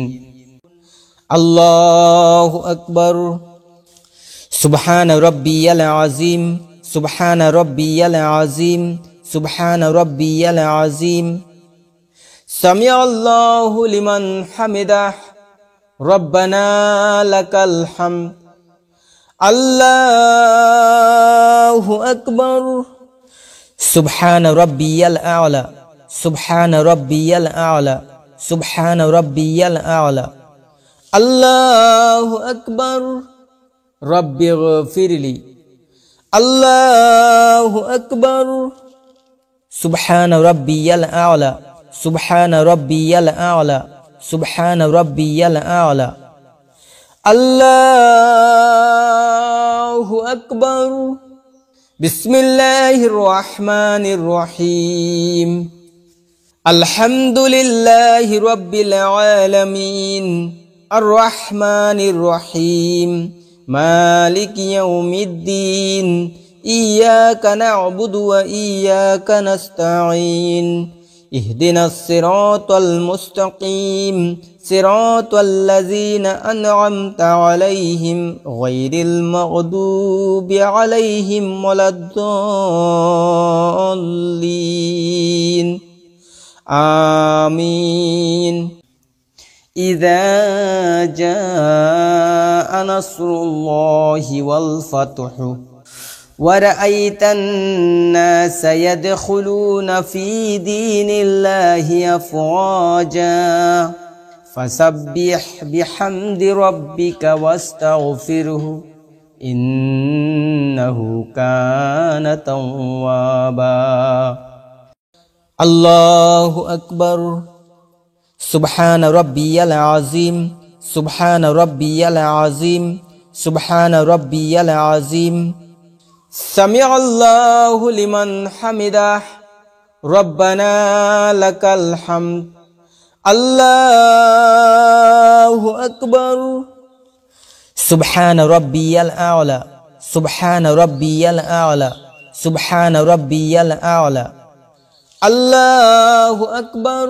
अल्लाहु अकबर। सुब्हान रब्बियल अज़ीम सुब्हान रब्बियल अज़ीम सुब्हान रब्बियल अज़ीम। समिअल्लाहु लिमन हमिदह रब्बना लकल हम्द। अल्लाहु अकबर। सुब्हान रब्बियल आला सुब्हान रब्बियल आला सुब्हान रब्बियल आला। अल्लाहु अकबर। रब्बिग़फिरली। अल्लाहु अकबर। सुब्हान रब्बियल आला सुब्हान रब्बियल आला सुब्हान रब्बियल आला। अल्लाहु अकबर। बिस्मिल्लाहिर रहमानिर रहीम। अल्हम्दुलिल्लाहि रब्बिल आलमीन अर्रहमानिर रहीम मालिकि यौमिद्दीन इय्याका नअबुदु व इय्याका नस्तईन इहदिनस सिरातल मुस्तकीम सिरातल लज़ीना अनअमता अलैहिम गैरिल मग़दूबि अलैहिम वलद्दॉल्लीन आमीन। इज़ा जाअ नस्रुल्लाहि वल फ़त्हु वरअयतन नास यदखुलून फ़ी दीनिल्लाहि अफ़वाजा फसब्बिह बिहम्दि रब्बिका वस्तग़फिरहु इन्नहु कान तव्वाबा। अल्लाहु अकबर। सुब्हान रब्बियल अज़ीम सुब्हान रब्बियल अज़ीम सुब्हान रब्बियल अज़ीम। समिअल्लाहु लिमन हमिदह रब्बना लकल हम्द। अल्लाहु अकबर। सुब्हान रब्बियल आला सुब्हान रब्बियल आला सुब्हान रब्बियल आला। अल्लाहु अकबर।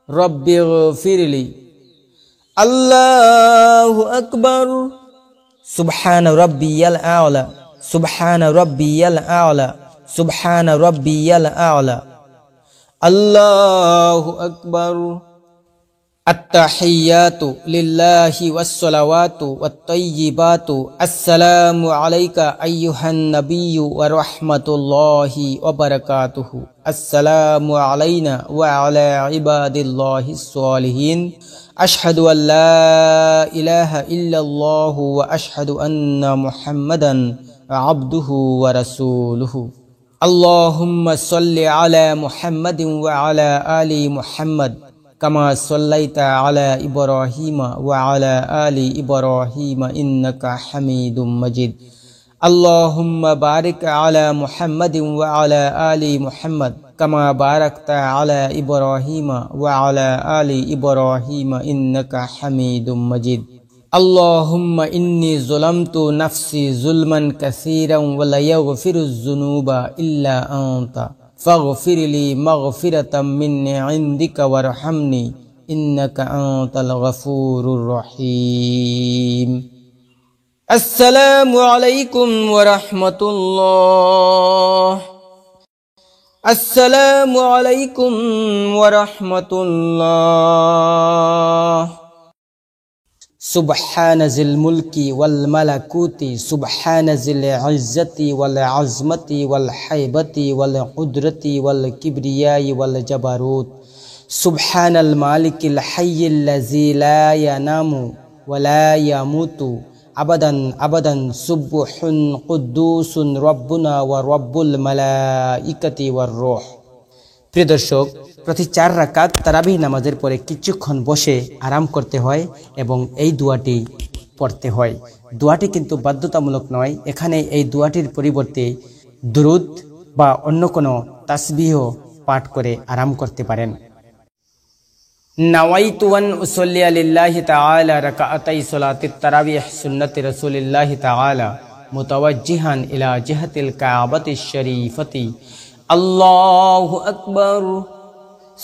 रब्बिग़फिरली। अल्लाहु अकबर। सुब्हान रब्बियल आला सुब्हान रब्बियल आला सुब्हान रब्बियल आला। अल्लाहु अकबर। अत्तहिय्यातु लिल्लाहि वस्सलावातु वत्तय्यिबातु अस्सलामु अलैका अय्युहन नबिय्यु व रहमतुल्लाहि व बरकातुहु। अस्सलामु अलैना व अला इबादिल्लाहिस सालिहीन। अशहदु अल्ला इलाहा इल्लल्लाहु व अशहदु अन्ना मुहम्मदन अब्दुहु व रसूलुहु। আল্লাহুম্মা সাল্লি আলা মুহাম্মাদিন ওয়া আলা আলি মুহাম্মাদ কামা সাল্লাইতা আলা ইব্রাহিমা ওয়া আলা আলি ইব্রাহিমা ইন্নাকা হামিদুম মাজিদ। আল্লাহুম্মা বারিক আলা মুহাম্মাদিন ওয়া আলা আলি মুহাম্মাদ কামা বারাকতা আলা ইব্রাহিমা ওয়া আলা আলি ইব্রাহিমা ইন্নাকা হামিদুম মাজিদ। আল্লাহুম্মা ইন্নী যালামতু নাফসি যুলমান কাসীরান ওয়া লা ইয়াগফিরুয যুনুবা ইল্লা আনতা ফাগফিরলি মাগফিরাতাম মিন্নি ইনদিকা ওয়ারহামনি ইন্নাকা আনতাল গফুরুর রহিম। আসসালামু আলাইকুম ওয়া রাহমাতুল্লাহ। আসসালামু আলাইকুম ওয়া রাহমাতুল্লাহ। সুবহানা জিল মুলকি ওয়াল মালাকুতি সুবহানা জিল ইজ্জতি ওয়াল আজমতি ওয়াল হাইবতি ওয়াল কুদরতি ওয়াল কিবরিয়াই ওয়াল জাবারুত। সুবহানাল মালিকিল হাইয়িল লাযী লা ইয়ানামু ওয়া লা ইয়ামুতু আবাদান আবাদান সুবহুন কুদ্দুসুন রব্বুনা ওয়া রব্বুল মালাইকাতি ওয়ার রূহ। প্রিয় দর্শক, প্রতি 4 রাকাত তারাবিহ নামাজের পরে কিছুক্ষণ বসে আরাম করতে হয় এবং এই দোয়াটি পড়তে হয়। দোয়াটি কিন্তু বাধ্যতামূলক নয়। এখানে এই দোয়াটির পরিবর্তে দুরুদ বা অন্য কোনো তাসবিহ পাঠ করে আরাম করতে পারেন। নাওয়াইতু আন উসাল্লিয়া লিল্লাহি তাআলা রাকাআতাই সালাতিত তারাবিহ সুন্নতি রাসূলিল্লাহি তাআলা মুতাওয়াজ্জিহান ইলা জিহাতিল কাবাতিশ শরীফতি। আল্লাহু আকবার।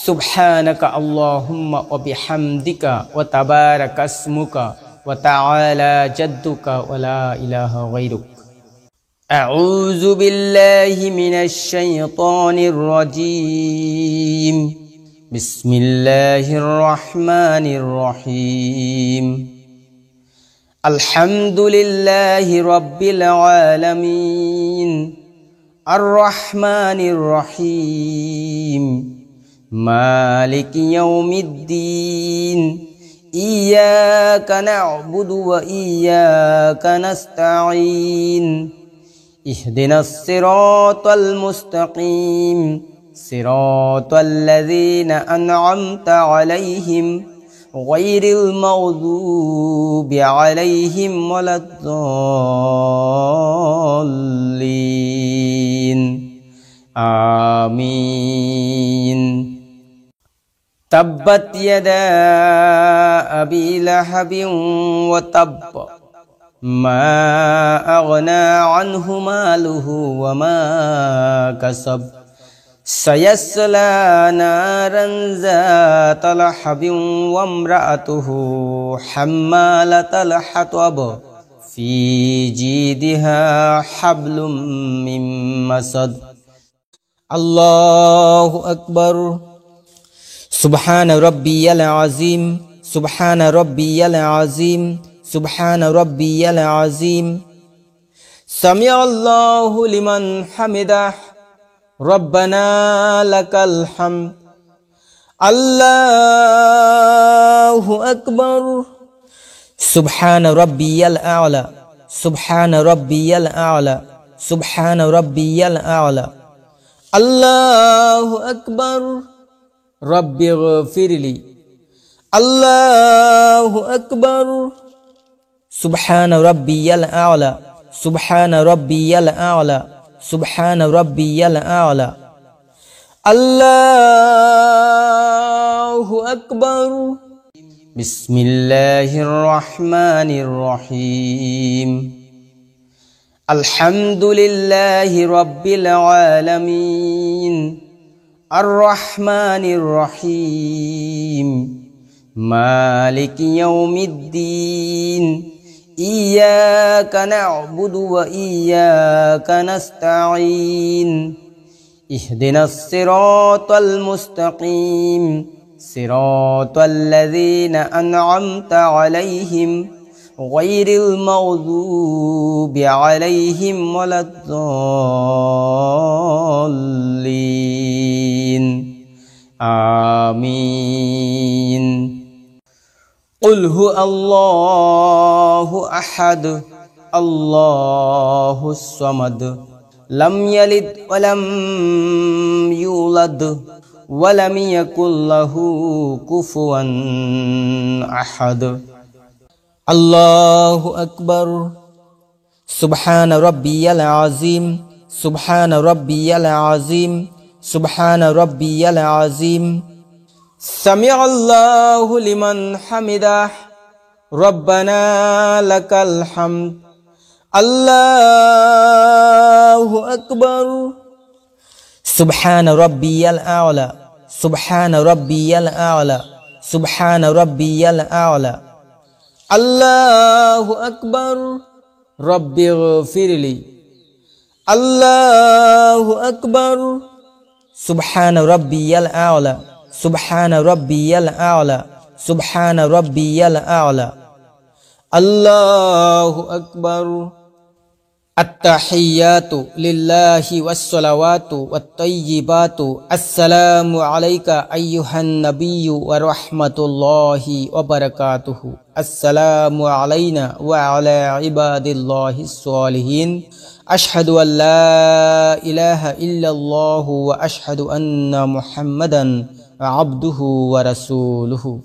সুবহানাকা আল্লাহুম্মা ওয়া বিহামদিকা ওয়া তাবারাকা ইসমুকা ওয়া তাআলা জাদ্দুকা ওয়া লা ইলাহা গায়রুক। আউযু বিল্লাহি মিনাশ শাইতানির রাজীম। বিসমিল্লাহির রহমানির রহিম। আলহামদুলিল্লাহি রাব্বিল আলামিন আর রহমানির রহিম মালিকি ইয়াউমিদ্দিন ইয়্যাকা না'বুদু ওয়া ইয়্যাকা নাস্তাঈন ইহদিনাস সিরাতাল মুস্তাকিম সিরাতাল লাযীনা আন'আমতা আলাইহিম গায়রিল মাগযুবি আলাইহিম ওয়ালাদ-দাল্লিন। আমিন। তাব্বাত ইয়াদা আবি লাহাবিন ওয়া তাব্ব মা আগনা আনহু মালুহু ওয়া মা কাসাব সায়াসলা নারান যাতা লাহাবিন ওয়া ইমরাআতুহু হাম্মালাতাল হাতাব ফি জিদিহা হাবলুম মিন মাসাদ। আল্লাহু আকবার। সুবহান রাব্বিয়াল আযীম সুবহান রাব্বিয়াল আযীম সুবহান রাব্বিয়াল আযীম। সামিআল্লাহু লিমান হামিদাহ রব্বানা লাকাল হামদ। আল্লাহু আকবার। সুবহান রাব্বিয়াল আ'লা সুবহান রাব্বিয়াল আ'লা সুবহান রাব্বিয়াল আ'লা। আল্লাহু আকবার। রব্বিগফিরলি। আল্লাহু আকবার। সুবহান রাব্বিয়াল আ'লা সুবহান রাব্বিয়াল আ'লা সুবহান রাব্বিয়াল আ'লা। আল্লাহু আকবার। বিসমিল্লাহির রহমানির রহিম। আলহামদুলিল্লাহি রাব্বিল আলামিন আর রহমানির রহিম মালিকি ইয়াউমিদ্দিন ইয়্যাকা না'বুদু ওয়া ইয়্যাকা নাস্তাঈন ইহদিনাস সিরাতাল মুস্তাকিম সিরাতাল লাযীনা আন'আমতা আলাইহিম গায়রিল মাগযুবি আলাইহিম ওয়ালাদ-দাল্লিন। আমিন। কুল হুয়াল্লাহু আহাদ আল্লাহুস সামাদ لم يلد ولم يولد ولم يكن له كفوا أحد الله أكبر سبحان ربي العظيم سبحان ربي العظيم سبحان ربي العظيم سمع الله لمن حمده ربنا لك الحمد الله أكبر سبحان ربي الأعلى سبحان ربي الأعلى سبحان ربي الأعلى الله أكبر رب اغفر لي الله أكبر سبحان ربي الأعلى سبحان ربي الأعلى سبحان ربي الأعلى الله أكبر التحيات لله والصلوات والطيبات السلام عليك أيها النبي ورحمة الله وبركاته السلام علينا وعلى عباد الله الصالحين أشهد أن لا إله إلا الله وأشهد أن محمدا عبده ورسوله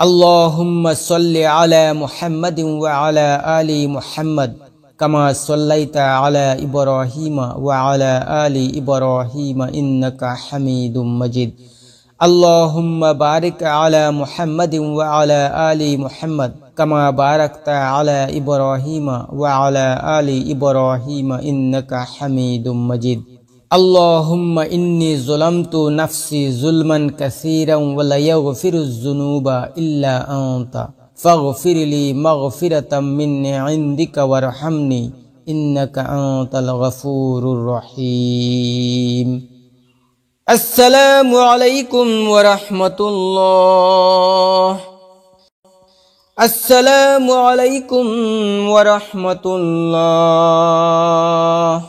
اللهم صل على محمد وعلى آل محمد كما صليت على إبراهيم وعلى آل إبراهيم إنك حميد مجيد اللهم بارك على محمد وعلى آل محمد كما باركت على إبراهيم وعلى آل إبراهيم إنك حميد مجيد اللهم إني ظلمت نفسي ظلما كثيرا ولا يغفر الذنوب إلا أنت فاغفر لي مغفرة من عندك وارحمني إنك أنت الغفور الرحيم السلام عليكم ورحمة الله السلام عليكم ورحمة الله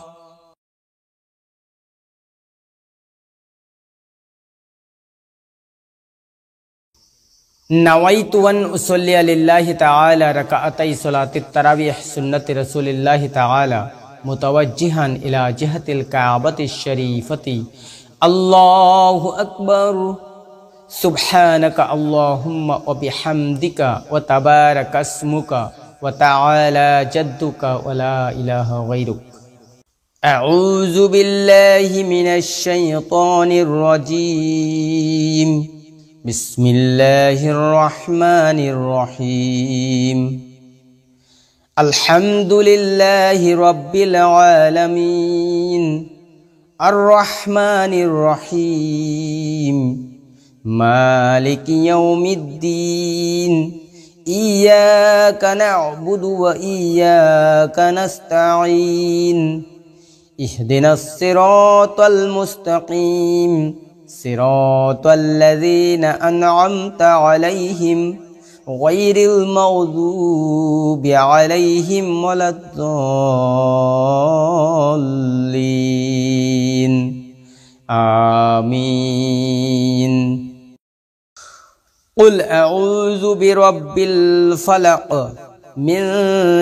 نويت أن أصلي لله تعالى ركعتي صلاة التراويح سنة رسول الله تعالى متوجها إلى جهة الكعبة الشريفة الله أكبر سبحانك اللهم وبحمدك وتبارك اسمك وتعالى جدك ولا إله غيرك أعوذ بالله من الشيطان الرجيم بسم الله الرحمن الرحيم الحمد لله رب العالمين الرحمن الرحيم مالك يوم الدين إياك نعبد وإياك نستعين اهدنا الصراط المستقيم صراط الذين أنعمت عليهم غير المغضوب عليهم ولا الضالين آمين قل أعوذ برب الفلق من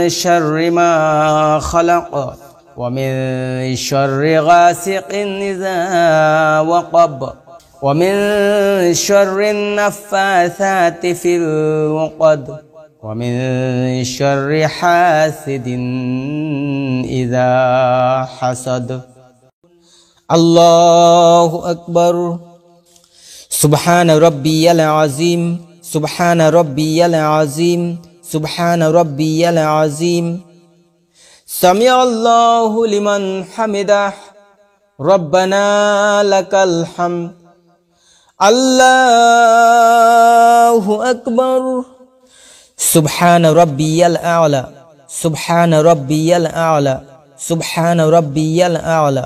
شر ما خلق ومن شر غاسق إذا وقب ومن شر النفاثات في العقد ومن شر حاسد إذا حسد الله أكبر سبحان ربي العظيم سبحان ربي العظيم سبحان ربي العظيم سمع الله لمن حمده ربنا لك الحمد الله أكبر سبحان ربي الأعلى سبحان ربي الأعلى سبحان ربي الأعلى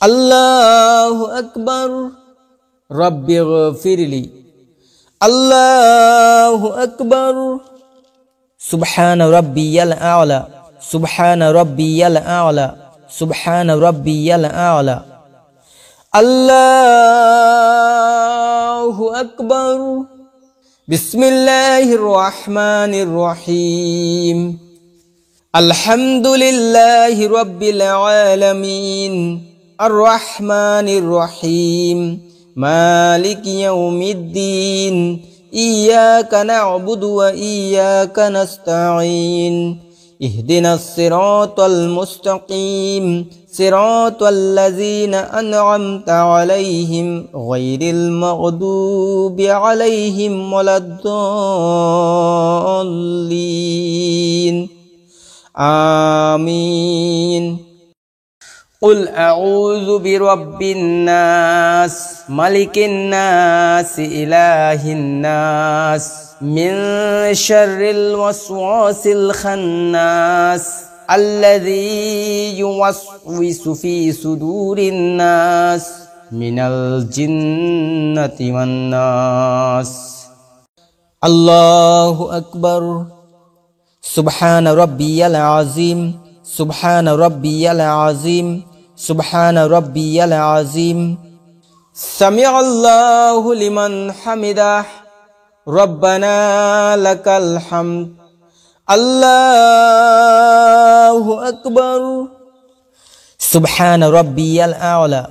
الله أكبر رب اغفر لي الله أكبر سبحان ربي الأعلى سبحان ربي الأعلى سبحان ربي الأعلى الله أكبر بسم الله الرحمن الرحيم আলহামদুলিল্লাহি রাব্বিল আলামিন আর রহমানির রহিম মালিকি ইয়াউমিদ্দিন ইয়াকা না'বুদু ওয়া ইয়াকা নাস্তাঈন ইহদিনাস সিরাতাল মুস্তাকিম সিরাতাল লাযীনা আন'আমতা আলাইহিম গায়রিল মাগদুবি আলাইহিম ওয়ালাদ-দাল্লিন آمين. قل أعوذ برب الناس ملك الناس إله الناس من شر الوسواس الخناس الذي يوسوس في صدور الناس من الجنة والناس. الله أكبر. سبحان ربي العظيم سبحان ربي العظيم سبحان ربي العظيم. سمع الله لمن حمده ربنا لك الحمد. الله أكبر. سبحان ربي الأعلى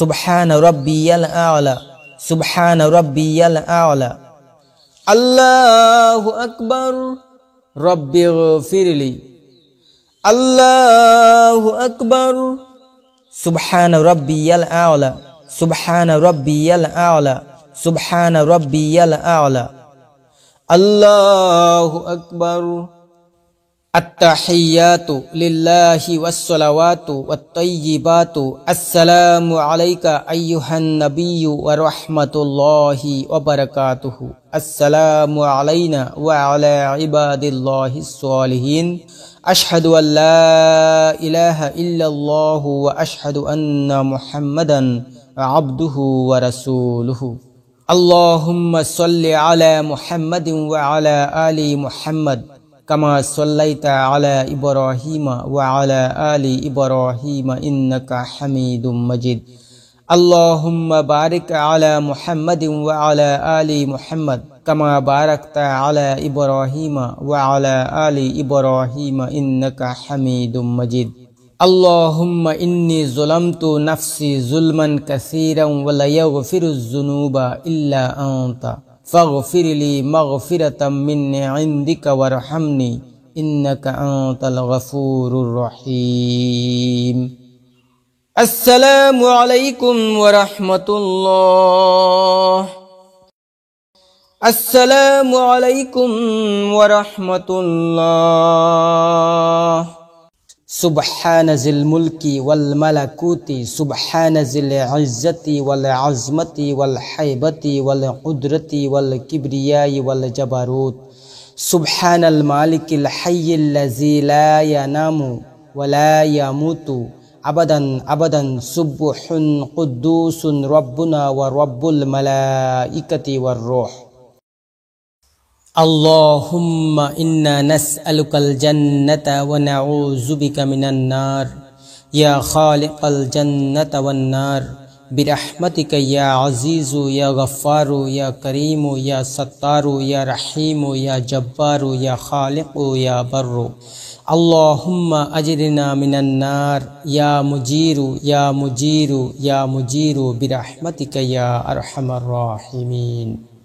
سبحان ربي الأعلى سبحان ربي الأعلى. الله أكبر. رب اغفر لي. الله أكبر. سبحان ربي الأعلى سبحان ربي الأعلى سبحان ربي الأعلى. الله أكبر. التحيات لله والصلوات والطيبات. السلام عليك أيها النبي ورحمة الله وبركاته. السلام علينا وعلى عباد الله الصالحين. أشهد أن لا إله إلا الله وأشهد أن محمدا عبده ورسوله. اللهم صل على محمد وعلى آل محمد كما صليت على إبراهيم وعلى آل إبراهيم إنك حميد مجيد. اللهم بارك على محمد وعلى آل محمد كما باركت على إبراهيم وعلى آل إبراهيم إنك حميد مجيد. اللهم إني ظلمت نفسي ظلما كثيرا ولا يغفر الذنوب إلا أنت فاغفر لي مغفرة من عندك وارحمني إنك أنت الغفور الرحيم. السلام عليكم ورحمة الله. السلام عليكم ورحمة الله. سبحان ذي الملك والملكوت سبحان ذي العزة والعظمة والحيبة والقدرة والكبرياء والجبروت. سبحان المالك الحي الذي لا ينام ولا يموت أبدا أبدا. سبح قدوس ربنا ورب الملائكة والروح. اللهم إنا نسألك الجنة ونعوذ بك من النار. يا خالق الجنة والنار برحمتك يا عزيز يا غفار يا كريم يا ستار يا رحيم يا جبار يا خالق يا بر. اللهم أجرنا من النار يا مجير يا مجير يا مجير برحمتك يا أرحم الراحمين.